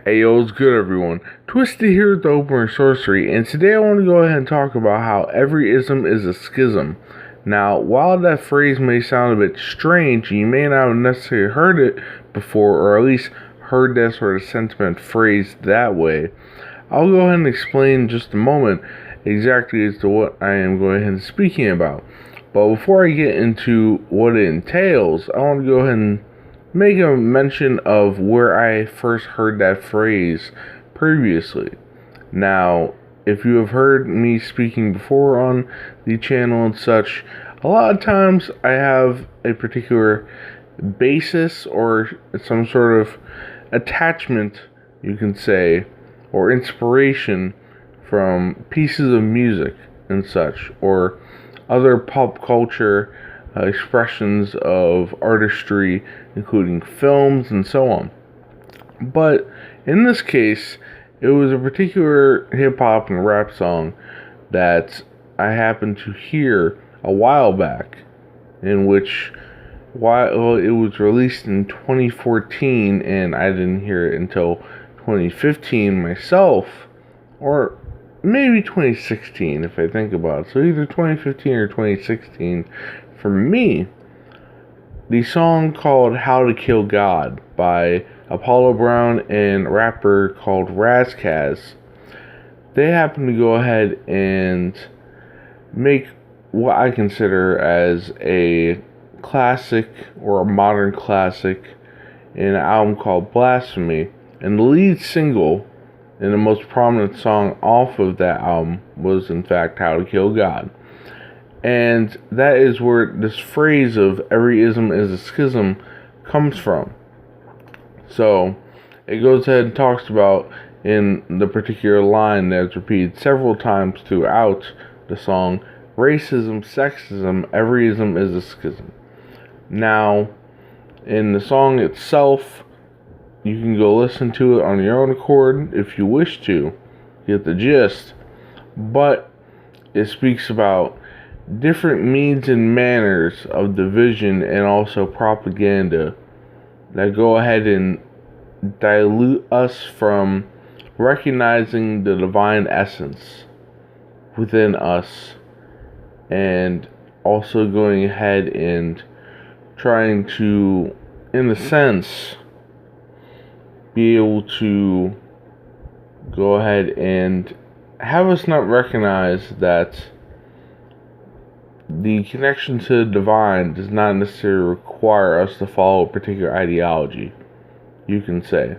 Hey yo, what's good everyone? Twisted here with the Open Sorcery, and today I want to go ahead and talk about how every ism is a schism. Now, while that phrase may sound a bit strange, you may not have necessarily heard it before, or at least heard that sort of sentiment phrased that way. I'll go ahead and explain in just a moment exactly as to what I am going ahead and speaking about. But before I get into what it entails, I want to go ahead and make a mention of where I first heard that phrase previously. Now, if you have heard me speaking before on the channel and such, a lot of times I have a particular basis or some sort of attachment, you can say, or inspiration from pieces of music and such, or other pop culture expressions of artistry, including films and so on. But in this case, it was a particular hip-hop and rap song that I happened to hear a while back, in which, while it was released in 2014 and I didn't hear it until 2015 myself, or maybe 2016 if I think about it. So either 2015 or 2016 for me. The song called How to Kill God by Apollo Brown and a rapper called Razkaz. They happen to go ahead and make what I consider as a classic or a modern classic in an album called Blasphemy. And the lead single and the most prominent song off of that album was in fact How to Kill God. And that is where this phrase of every ism is a schism comes from. So it goes ahead and talks about in the particular line that's repeated several times throughout the song, racism, sexism, every ism is a schism. Now, in the song itself, you can go listen to it on your own accord if you wish to get the gist, but it speaks about different means and manners of division and also propaganda that go ahead and dilute us from recognizing the divine essence within us, and also going ahead and trying to, in a sense, be able to go ahead and have us not recognize that the connection to the divine does not necessarily require us to follow a particular ideology, you can say.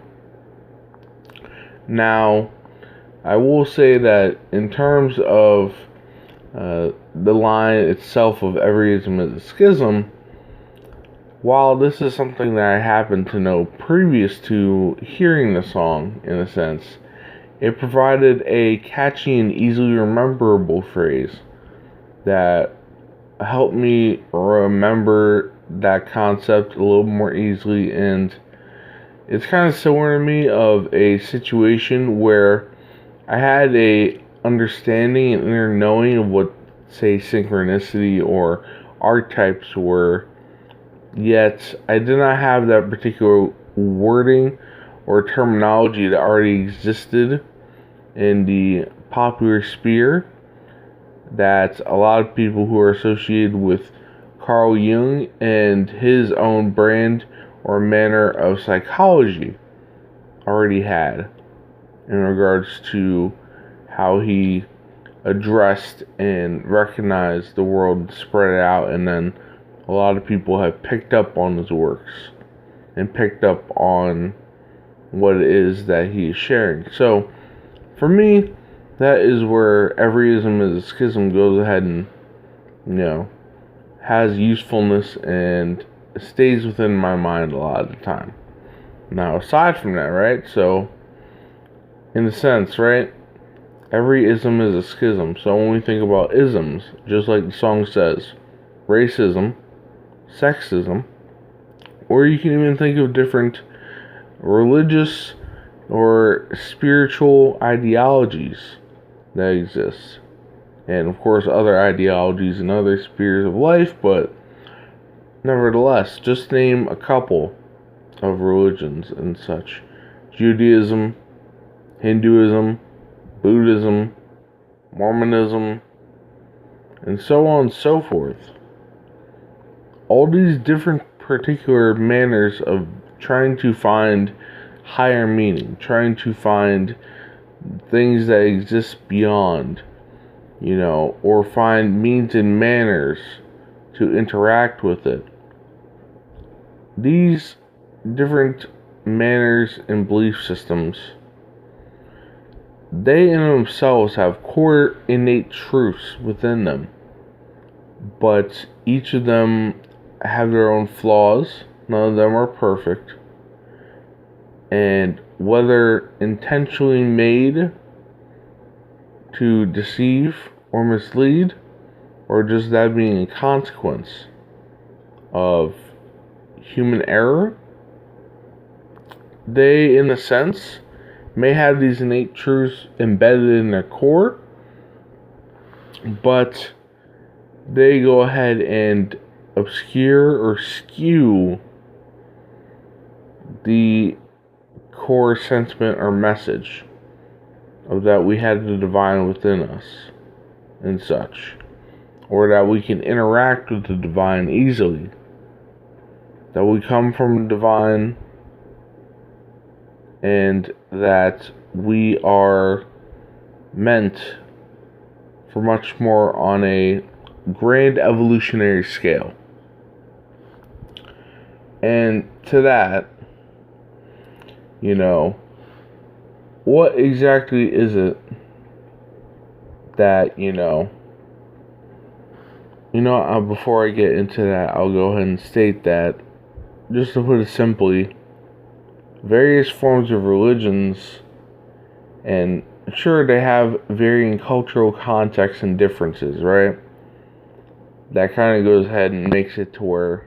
Now, I will say that in terms of the line itself of every ism is a schism, while this is something that I happen to know previous to hearing the song, in a sense, it provided a catchy and easily rememberable phrase that helped me remember that concept a little more easily. And it's kind of similar to me of a situation where I had a understanding and inner knowing of what, say, synchronicity or archetypes were, yet I did not have that particular wording or terminology that already existed in the popular sphere that a lot of people who are associated with Carl Jung and his own brand or manner of psychology already had in regards to how he addressed and recognized the world and spread it out, and then a lot of people have picked up on his works and picked up on what it is that he is sharing. So for me, that is where every ism is a schism goes ahead and, has usefulness and stays within my mind a lot of the time. Now, aside from that, right, so, in a sense, right, every ism is a schism. So when we think about isms, just like the song says, racism, sexism, or you can even think of different religious or spiritual ideologies that exist, and of course other ideologies in other spheres of life, but nevertheless, just name a couple of religions and such. Judaism, Hinduism, Buddhism, Mormonism, and so on and so forth. All these different particular manners of trying to find higher meaning, trying to find things that exist beyond, or find means and manners to interact with it. These different manners and belief systems, they in themselves have core innate truths within them, but each of them have their own flaws. None of them are perfect, and whether intentionally made to deceive or mislead, or just that being a consequence of human error, they, in a sense, may have these innate truths embedded in their core, but they go ahead and obscure or skew the core sentiment or message of that we have the divine within us and such, or that we can interact with the divine easily, that we come from the divine, and that we are meant for much more on a grand evolutionary scale. And to that, what exactly is it that, before I get into that, I'll go ahead and state that, just to put it simply, various forms of religions, and sure, they have varying cultural contexts and differences, right? That kind of goes ahead and makes it to where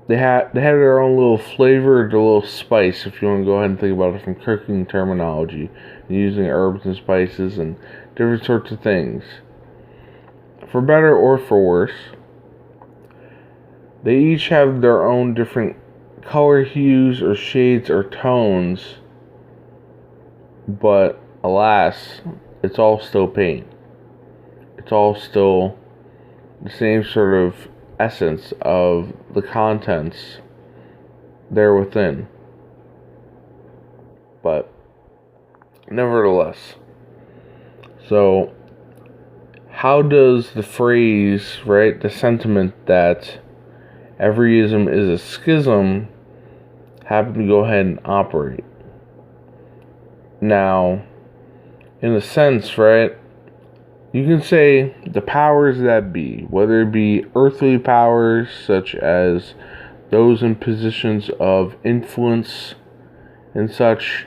they have their own little flavor, their little spice, if you want to go ahead and think about it from cooking terminology, using herbs and spices and different sorts of things. For better or for worse, they each have their own different color hues or shades or tones, but alas, it's all still pain. It's all still the same sort of essence of the contents there within. But nevertheless, so how does the phrase, right, the sentiment that every ism is a schism happen to go ahead and operate? Now, in a sense, right, you can say the powers that be, whether it be earthly powers such as those in positions of influence and such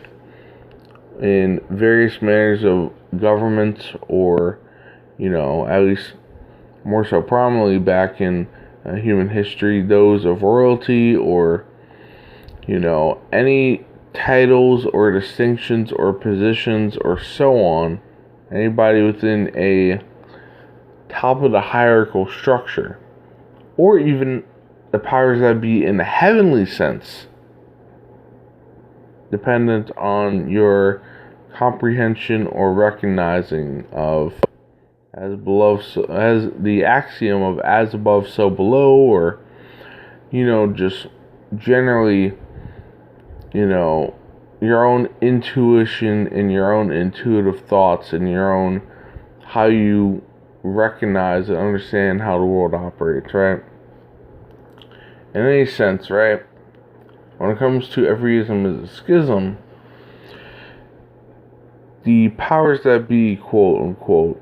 in various manners of government, or, at least more so prominently back in human history, those of royalty, or, any titles or distinctions or positions or so on, anybody within a top of the hierarchical structure, or even the powers that be in the heavenly sense, dependent on your comprehension or recognizing of as below, as the axiom of as above so below, or just generally your own intuition and your own intuitive thoughts and your own how you recognize and understand how the world operates, right? In any sense, right? When it comes to every ism is a schism, the powers that be, quote unquote,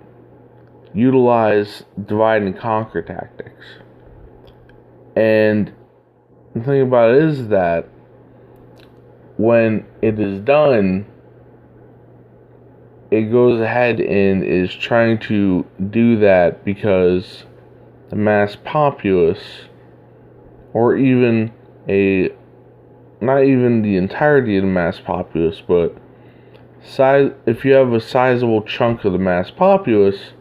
utilize divide and conquer tactics. And the thing about it is that when it is done, it goes ahead and is trying to do that because the mass populace, or even not even the entirety of the mass populace, but if you have a sizable chunk of the mass populace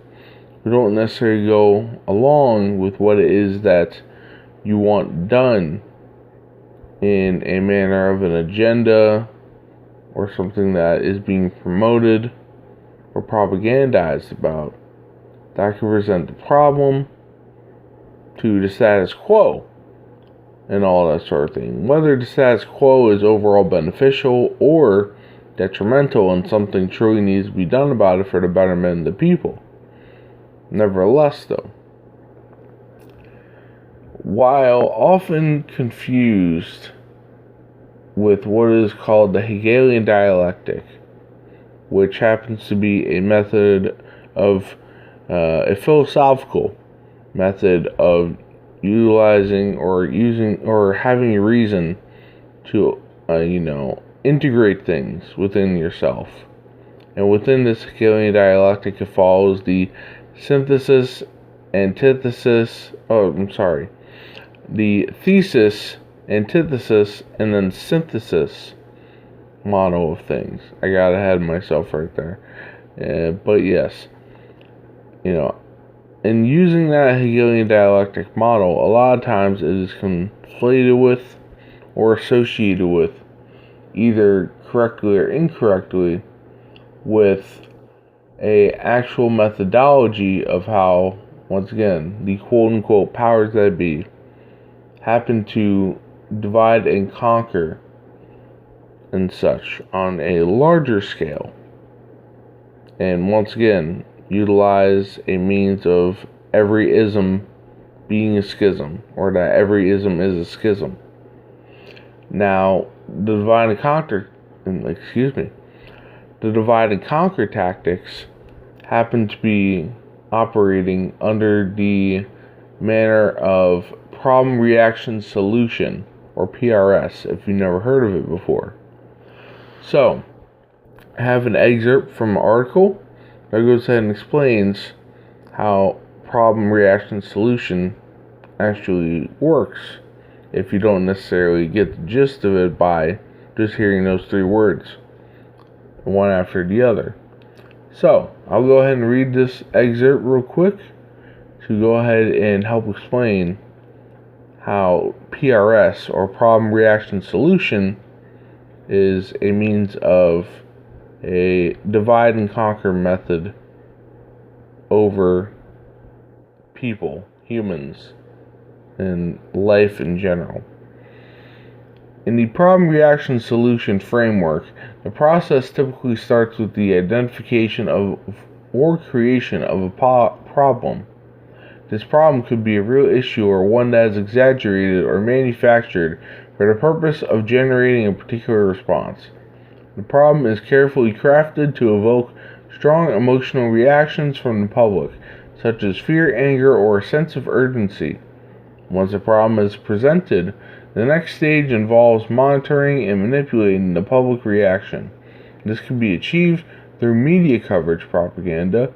who don't necessarily go along with what it is that you want done in a manner of an agenda, or something that is being promoted or propagandized about that can present the problem to the status quo and all that sort of thing. Whether the status quo is overall beneficial or detrimental and something truly needs to be done about it for the betterment of the people. Nevertheless, though, while often confused with what is called the Hegelian dialectic, which happens to be a method of a philosophical method of utilizing or using or having a reason to integrate things within yourself. And within this Hegelian dialectic, it follows the synthesis, antithesis, the thesis, antithesis, and then synthesis model of things. I got ahead of myself right there. But yes, in using that Hegelian dialectic model, a lot of times it is conflated with or associated with, either correctly or incorrectly, with a actual methodology of how, once again, the quote-unquote powers that be happen to divide and conquer and such on a larger scale. And once again, utilize a means of every ism being a schism, or that every ism is a schism. Now, the divide and conquer tactics happen to be operating under the manner of problem reaction solution, or PRS, if you've never heard of it before. So, I have an excerpt from an article that goes ahead and explains how problem reaction solution actually works, if you don't necessarily get the gist of it by just hearing those three words, one after the other. So, I'll go ahead and read this excerpt real quick to go ahead and help explain how PRS, or problem reaction solution, is a means of a divide and conquer method over people, humans, and life in general. In the problem reaction solution framework, the process typically starts with the identification of or creation of a problem. This problem could be a real issue or one that is exaggerated or manufactured for the purpose of generating a particular response. The problem is carefully crafted to evoke strong emotional reactions from the public, such as fear, anger, or a sense of urgency. Once a problem is presented, the next stage involves monitoring and manipulating the public reaction. This can be achieved through media coverage, propaganda,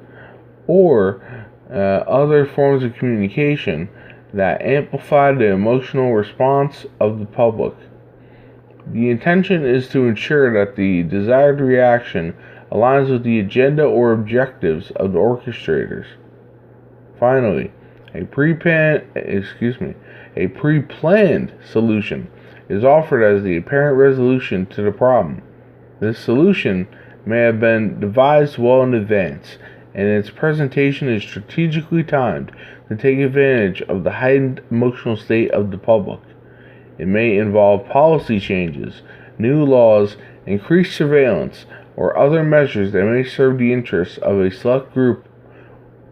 or other forms of communication that amplify the emotional response of the public. The intention is to ensure that the desired reaction aligns with the agenda or objectives of the orchestrators. Finally, a pre-planned solution is offered as the apparent resolution to the problem. This solution may have been devised well in advance, and its presentation is strategically timed to take advantage of the heightened emotional state of the public. It may involve policy changes, new laws, increased surveillance, or other measures that may serve the interests of a select group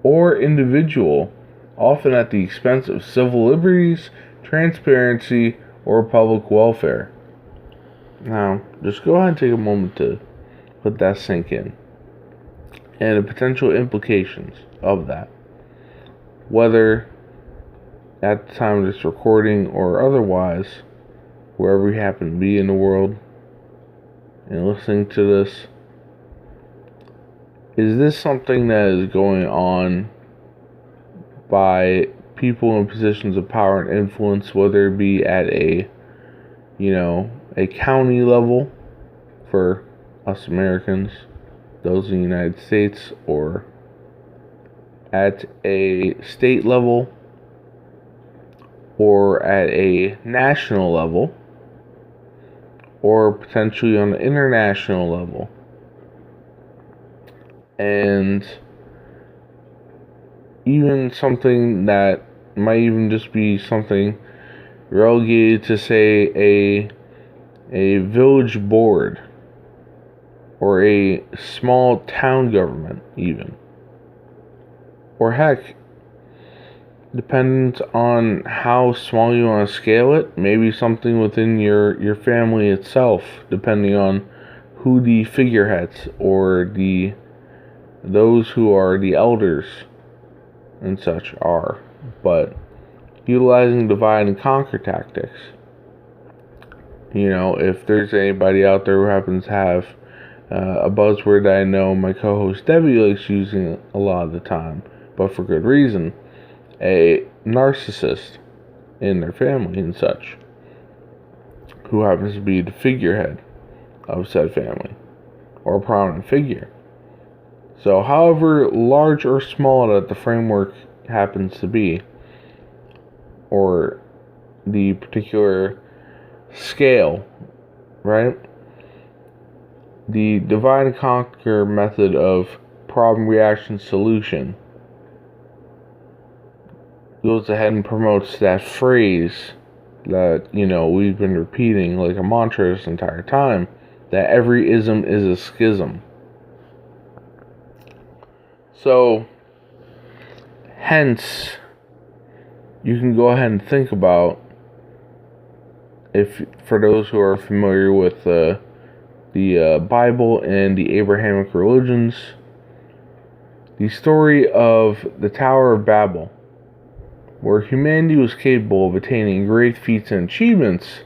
or individual, often at the expense of civil liberties, transparency, or public welfare. Now, just go ahead and take a moment to let that sink in, and the potential implications of that, whether at the time of this recording or otherwise, wherever you happen to be in the world and listening to this. Is this something that is going on by people in positions of power and influence, whether it be at a county level for us Americans, those in the United States, or at a state level, or at a national level, or potentially on an international level. And even something that might even just be something relegated to, say, a village board or a small town government, even. Or heck, depends on how small you want to scale it, maybe something within your family itself, depending on who the figureheads or those who are the elders and such are. But utilizing divide and conquer tactics. If there's anybody out there who happens to have a buzzword that I know my co-host Devi likes using a lot of the time, but for good reason, a narcissist in their family and such, who happens to be the figurehead of said family, or a prominent figure. So however large or small that the framework happens to be, or the particular scale, right? The divide and conquer method of problem, reaction, solution goes ahead and promotes that phrase that, we've been repeating like a mantra this entire time, that every ism is a schism. So, hence, you can go ahead and think about, if for those who are familiar with the Bible and the Abrahamic religions, the story of the Tower of Babel, where humanity was capable of attaining great feats and achievements,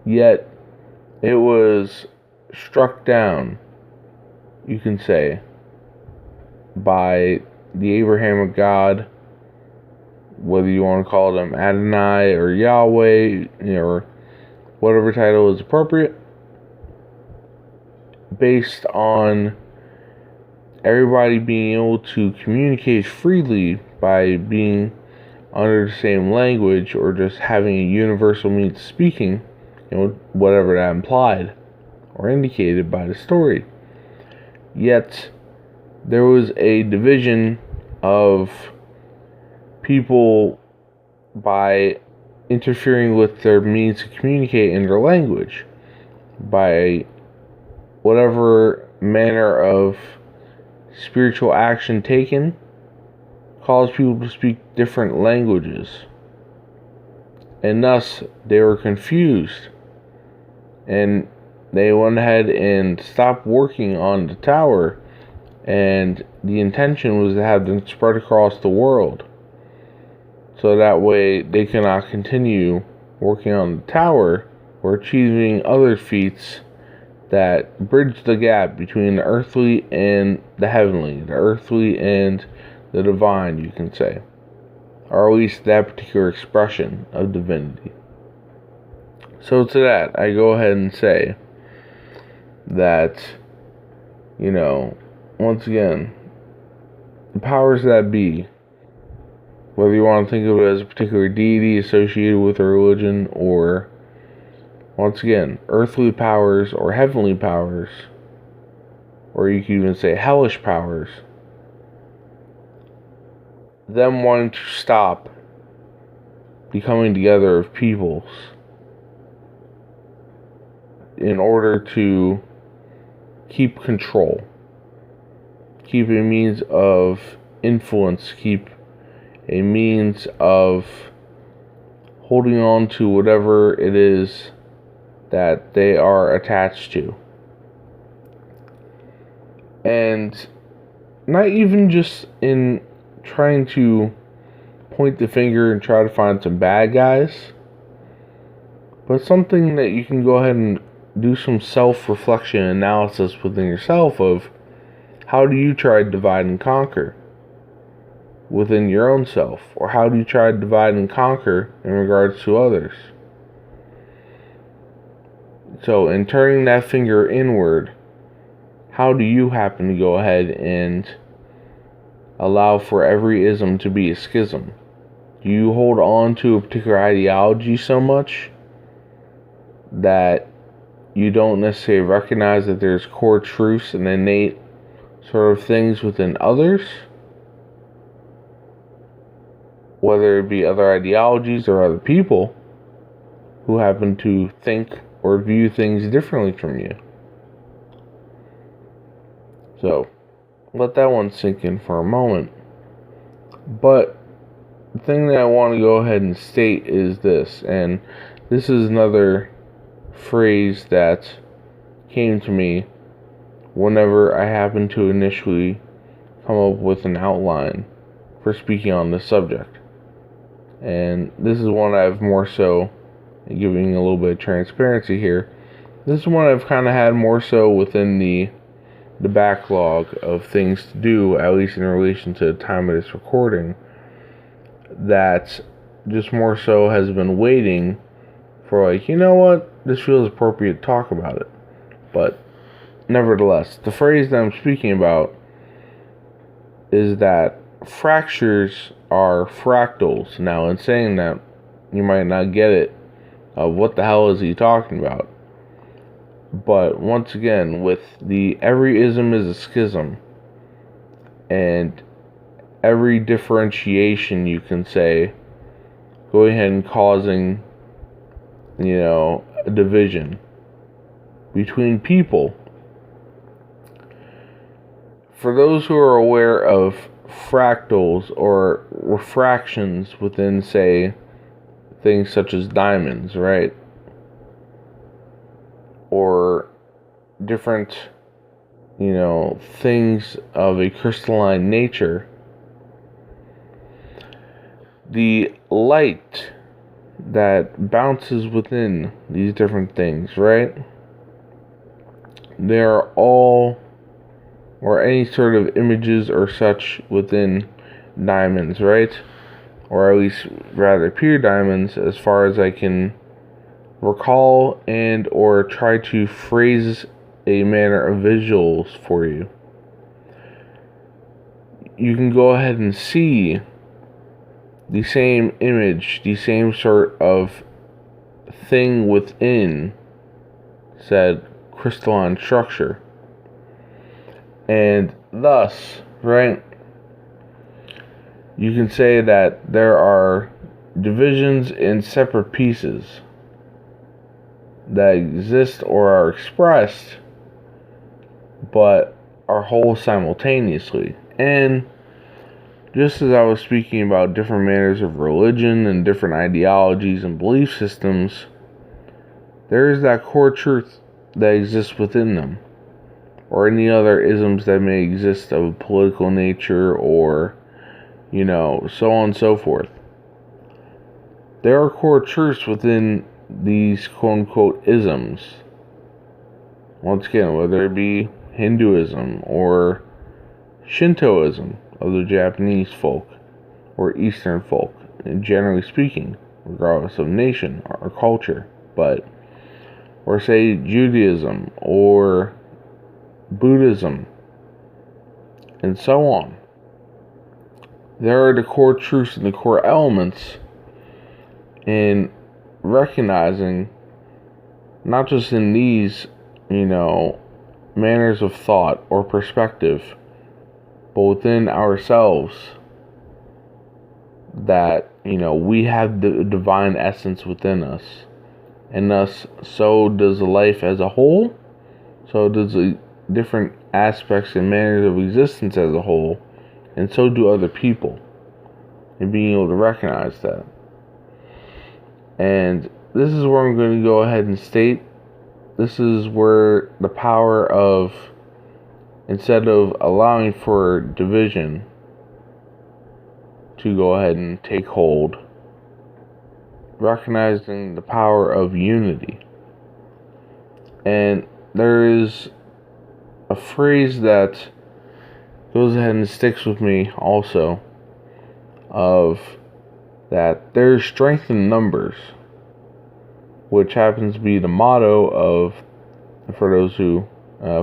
yet it was struck down, you can say, by the Abrahamic God, whether you want to call them Adonai or Yahweh, or whatever title is appropriate, based on everybody being able to communicate freely by being under the same language, or just having a universal means of speaking, whatever that implied or indicated by the story. Yet there was a division of people by interfering with their means to communicate in their language, by whatever manner of spiritual action taken, caused people to speak different languages, and thus they were confused, and they went ahead and stopped working on the tower, and the intention was to have them spread across the world, so that way they cannot continue working on the tower or achieving other feats that bridge the gap between the earthly and the heavenly, the earthly and the divine, you can say, or at least that particular expression of divinity. So to that, I go ahead and say that, once again, the powers that be, whether you want to think of it as a particular deity associated with a religion, or, once again, earthly powers or heavenly powers, or you could even say hellish powers, them wanting to stop the coming together of peoples in order to keep control, keep a means of influence, keep a means of holding on to whatever it is that they are attached to. And not even just in trying to point the finger and try to find some bad guys, but something that you can go ahead and do some self-reflection analysis within yourself of, how do you try to divide and conquer within your own self, or how do you try to divide and conquer in regards to others? So in turning that finger inward, how do you happen to go ahead and allow for every ism to be a schism? Do you hold on to a particular ideology so much that you don't necessarily recognize that there's core truths and innate sort of things within others, whether it be other ideologies or other people who happen to think or view things differently from you. So, let that one sink in for a moment. But the thing that I want to go ahead and state is this, and this is another phrase that came to me whenever I happened to initially come up with an outline for speaking on this subject. And this is one I've more so, giving a little bit of transparency here, this is one I've kind of had more so within the backlog of things to do, at least in relation to the time of this recording, that just more so has been waiting for, like, you know what, this feels appropriate to talk about it. But nevertheless, the phrase that I'm speaking about is that fractures are fractals. Now, in saying that, you might not get it of what the hell is he talking about. But once again, with the every ism is a schism, and every differentiation, you can say, go ahead and causing, a division between people. For those who are aware of fractals or refractions within, say, things such as diamonds, right? Or different, things of a crystalline nature, the light that bounces within these different things, right? They are all, or any sort of images or such within diamonds, right? Or at least rather pure diamonds, as far as I can recall and or try to phrase a manner of visuals for you. You can go ahead and see the same image, the same sort of thing within said crystalline structure. And thus, right, you can say that there are divisions in separate pieces that exist or are expressed, but are whole simultaneously. And just as I was speaking about different manners of religion and different ideologies and belief systems, there is that core truth that exists within them, or any other isms that may exist of a political nature, or, so on and so forth. There are core truths within these quote-unquote isms. Once again, whether it be Hinduism or Shintoism of the Japanese folk or Eastern folk, and generally speaking, regardless of nation or culture, or say Judaism or Buddhism, and so on. There are the core truths and the core elements in recognizing, not just in these, manners of thought or perspective, but within ourselves, that, we have the divine essence within us. And thus, so does life as a whole, so does the different aspects and manners of existence as a whole, and so do other people, and being able to recognize that. And this is where I'm going to go ahead and state, this is where the power of, instead of allowing for division to go ahead and take hold, recognizing the power of unity. And there is a phrase that goes ahead and sticks with me also, of that there's strength in numbers, which happens to be the motto of, for those who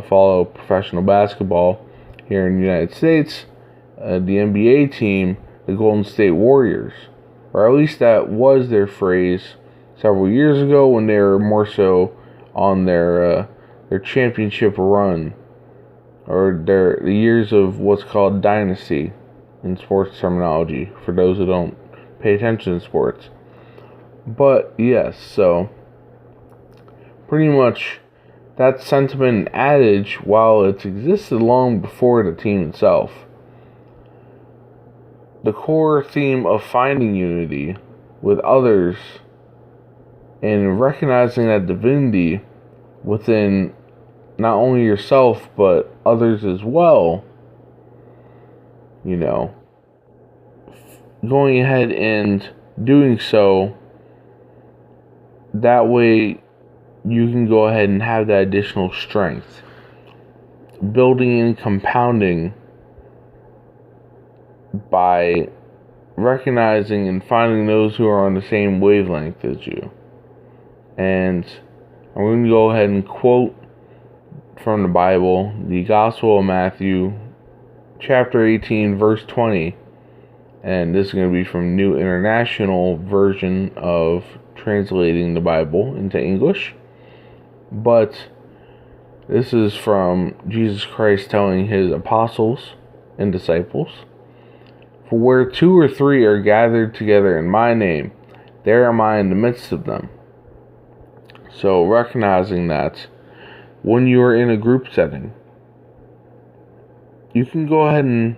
follow professional basketball here in the United States, the NBA team, the Golden State Warriors. Or at least that was their phrase several years ago, when they were more so on their championship run, or the years of what's called dynasty in sports terminology, for those who don't pay attention to sports. But yes, so pretty much that sentiment and adage, while it's existed long before the team itself, the core theme of finding unity with others and recognizing that divinity within not only yourself but others as well, going ahead and doing so, that way you can go ahead and have that additional strength, building and compounding by recognizing and finding those who are on the same wavelength as you. And I'm going to go ahead and quote from the Bible, the Gospel of Matthew, chapter 18, verse 20. And this is going to be from New International Version of translating the Bible into English. But this is from Jesus Christ telling his apostles and disciples, "For where 2 or 3 are gathered together in my name, there am I in the midst of them." So recognizing that when you are in a group setting, you can go ahead and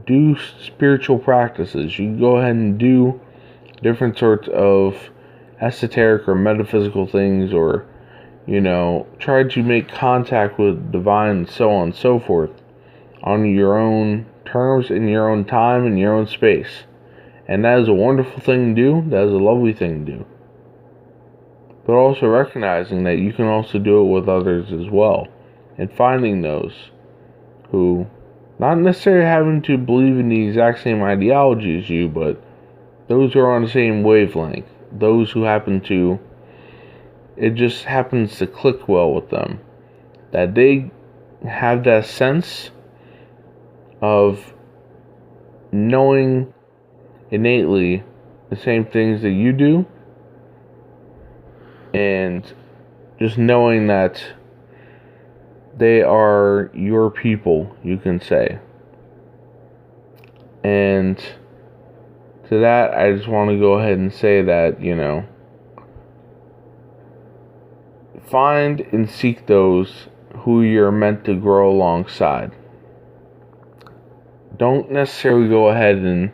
do spiritual practices. You can go ahead and do different sorts of esoteric or metaphysical things, or, try to make contact with divine and so on and so forth on your own terms, in your own time, in your own space. And that is a wonderful thing to do. That is a lovely thing to do. But also recognizing that you can also do it with others as well. And finding those who, not necessarily having to believe in the exact same ideology as you, but those who are on the same wavelength. Those who it just happens to click well with them. That they have that sense of knowing innately the same things that you do, and just knowing that they are your people, you can say. And to that, I just want to go ahead and say that, find and seek those who you're meant to grow alongside. Don't necessarily go ahead and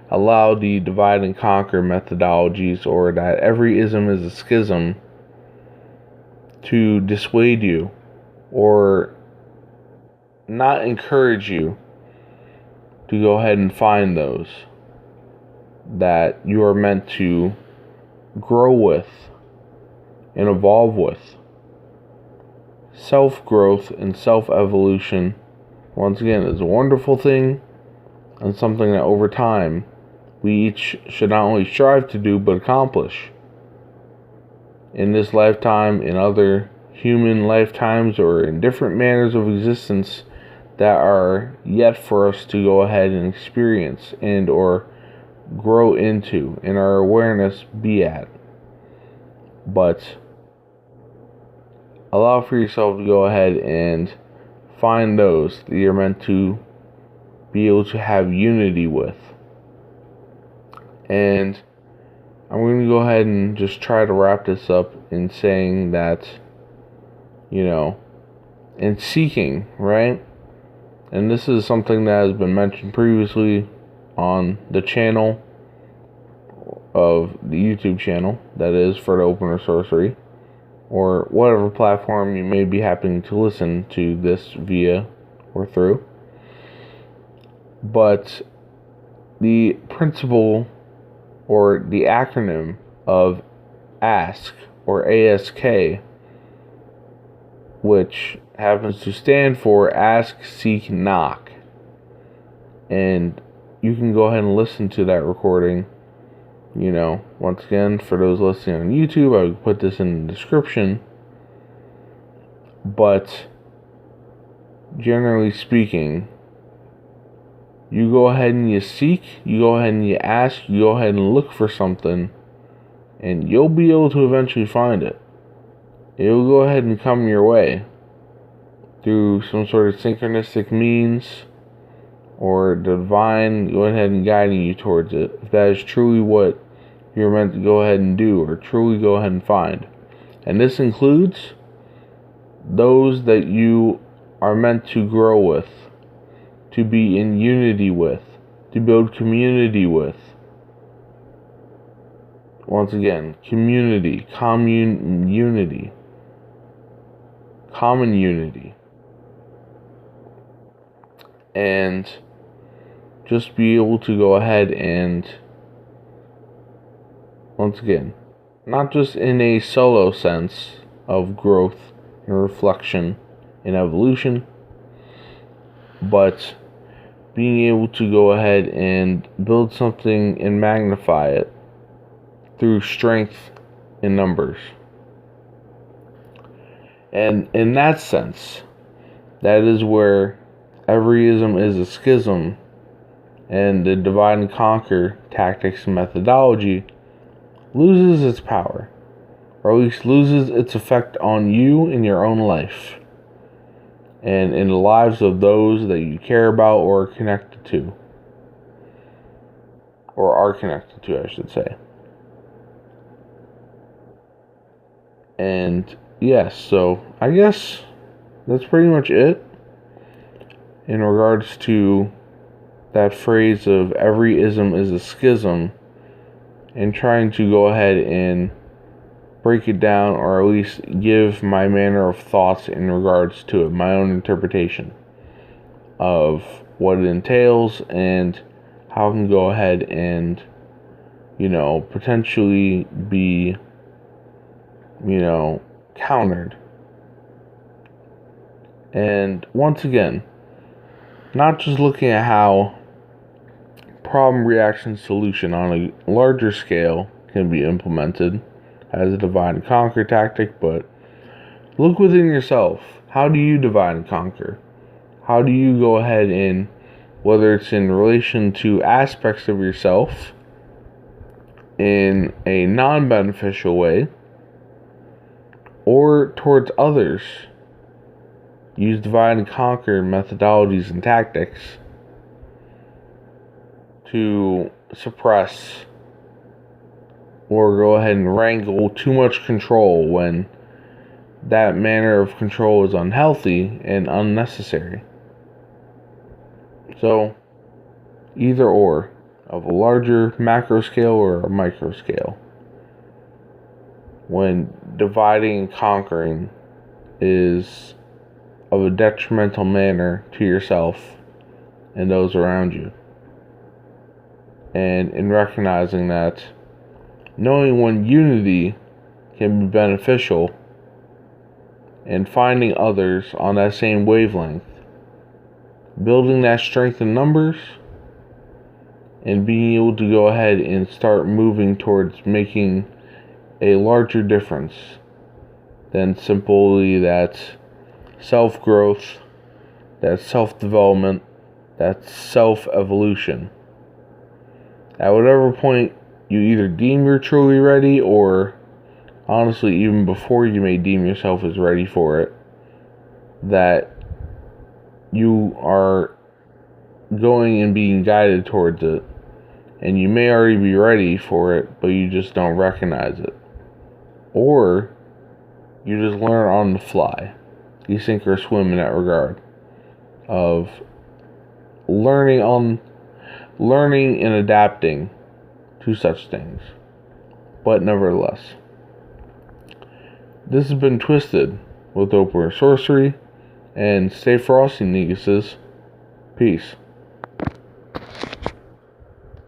allow the divide and conquer methodologies, or that every ism is a schism, to dissuade you or not encourage you to go ahead and find those that you are meant to grow with and evolve with. Self-growth and self-evolution, once again, is a wonderful thing, and something that over time we each should not only strive to do but accomplish. In this lifetime, in other human lifetimes, or in different manners of existence that are yet for us to go ahead and experience and or grow into, and our awareness be at. But allow for yourself to go ahead and find those that you're meant to be able to have unity with. And I'm going to go ahead and just try to wrap this up in saying that, in seeking, right? And this is something that has been mentioned previously on the channel of the YouTube channel, that is, for the Opener Sorcery, or whatever platform you may be happening to listen to this via or through. But the principle, or the acronym of ASK, or ASK, which happens to stand for Ask, Seek, Knock. And you can go ahead and listen to that recording. Once again, for those listening on YouTube, I would put this in the description. But generally speaking, you go ahead and you seek, you go ahead and you ask, you go ahead and look for something, and you'll be able to eventually find it. it will go ahead and come your way through some sort of synchronistic means, or the divine go ahead and guiding you towards it, if that is truly what you're meant to go ahead and do, or truly go ahead and find. And this includes those that you are meant to grow with, to be in unity with, to build community with. Once again, community, unity, common unity. And just be able to go ahead and, once again, not just in a solo sense of growth and reflection and evolution, but being able to go ahead and build something and magnify it through strength in numbers. And in that sense, that is where every ism is a schism, and the divide and conquer tactics and methodology loses its power, or at least loses its effect on you in your own life, and in the lives of those that you care about or are connected to. Or are connected to, I should say. And yes, so I guess that's pretty much it in regards to that phrase of every ism is a schism, and trying to go ahead and break it down, or at least give my manner of thoughts in regards to it, my own interpretation of what it entails and how it can go ahead and, potentially be, countered. And once again, not just looking at how problem reaction solution on a larger scale can be implemented as a divide and conquer tactic, but look within yourself. How do you divide and conquer? How do you go ahead and, whether it's in relation to aspects of yourself in a non-beneficial way, or towards others, use divide and conquer methodologies and tactics to suppress or go ahead and wrangle too much control when that manner of control is unhealthy and unnecessary. So, either or, of a larger macro scale or a micro scale, when dividing and conquering is of a detrimental manner to yourself and those around you. And in recognizing that, knowing when unity can be beneficial, and finding others on that same wavelength, building that strength in numbers, and being able to go ahead and start moving towards making a larger difference than simply that self-growth, that self-development, that self-evolution. At whatever point you either deem you're truly ready, or honestly, even before you may deem yourself as ready for it, that you are going and being guided towards it, and you may already be ready for it, but you just don't recognize it. Or you just learn on the fly. You sink or swim in that regard of learning and adapting to such things. But nevertheless, this has been Twisted with Open Sorcery, and stay frosty, Neguses. Peace.